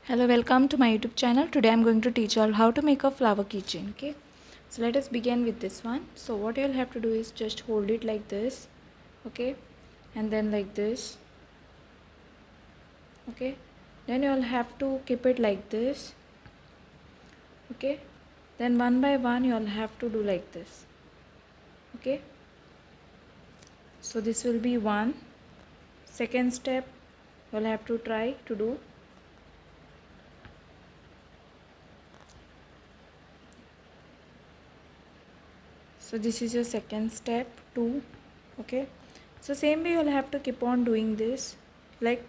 Hello, welcome to my YouTube channel. Today I'm going to teach you all how to make a flower keychain. Okay, so let us begin with this one. So what you'll have to do is just hold it like this, okay, and then like this, okay. Then you'll have to keep it like this, okay. Then one by one you'll have to do like this, okay. So this will be one. Second step you'll have to try to do. So this is your second step, two, okay. So same way you'll have to keep on doing this, like,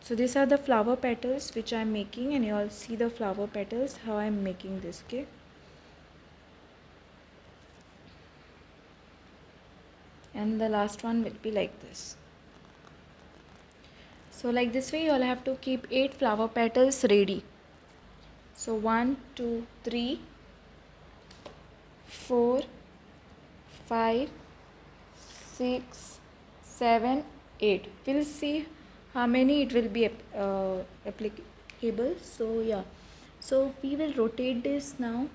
so these are the flower petals which I'm making, and you all see the flower petals how I'm making this, okay. And the last one will be like this. So like this way you all have to keep 8 flower petals ready. So 1 2 3 4 5 6 7 8. We'll see how many it will be applicable. So yeah, so we will rotate this now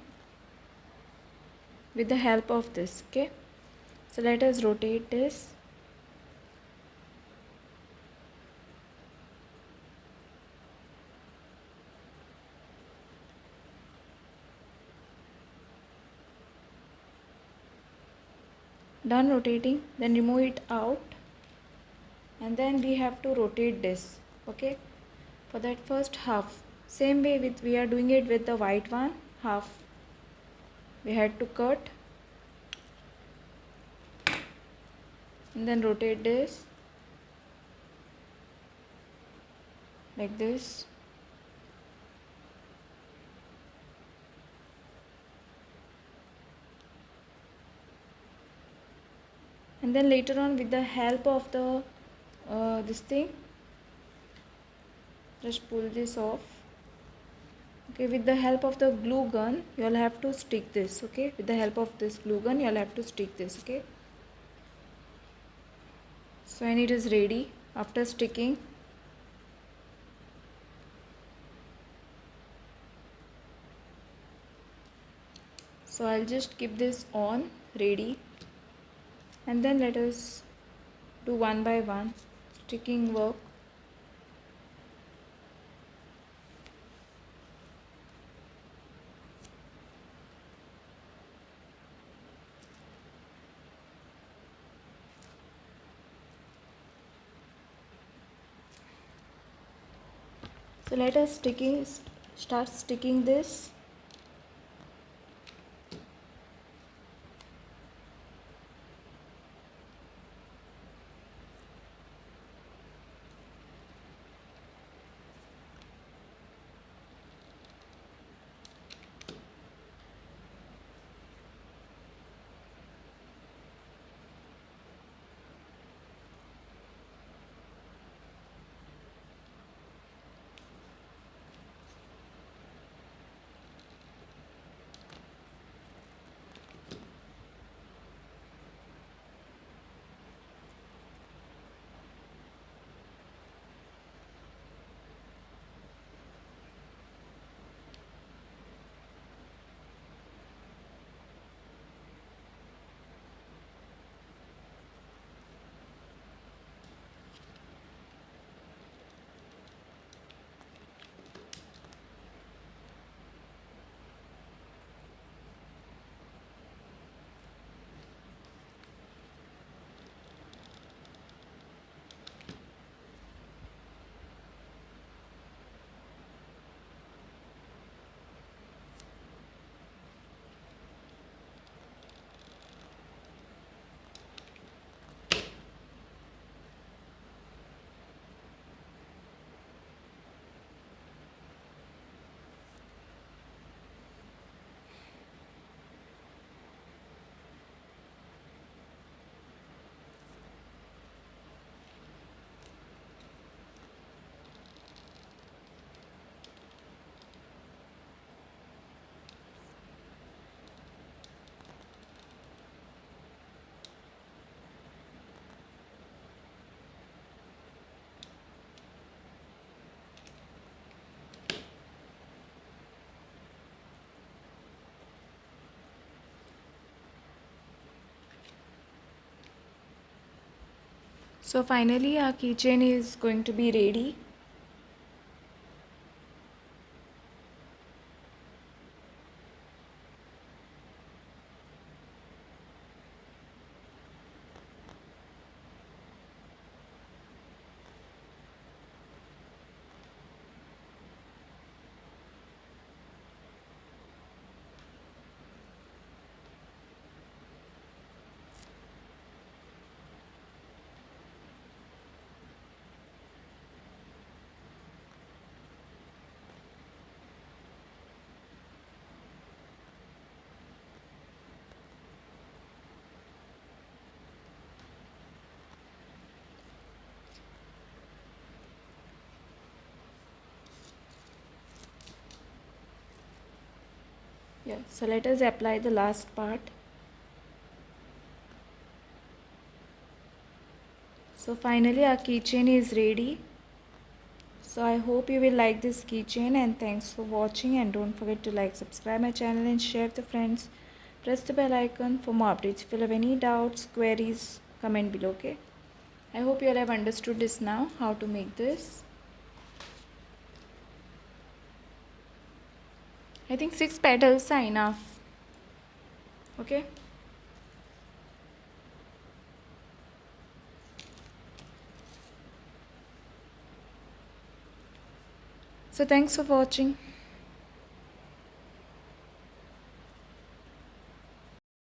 with the help of this, okay. So let us rotate this. Done rotating, then remove it out, and then we have to rotate this, okay. For that first half, same way with we are doing it with the white one, half we had to cut, and then rotate this like this. And then later on, with the help of the this thing, just pull this off, okay. With the help of the glue gun you'll have to stick this, okay. With the help of this glue gun you'll have to stick this, okay. So when it is ready, after sticking, so I'll just keep this on ready, and then let us do one by one sticking work. So let us start sticking this. So finally our keychain is going to be ready. Yeah, so let us apply the last part. So finally our keychain is ready. So I hope you will like this keychain, and thanks for watching, and don't forget to like, subscribe my channel and share with your friends. Press the bell icon for more updates. If you have any doubts, queries, comment below, okay? I hope you all have understood this now, how to make this. I think 6 petals are enough, okay? So thanks for watching.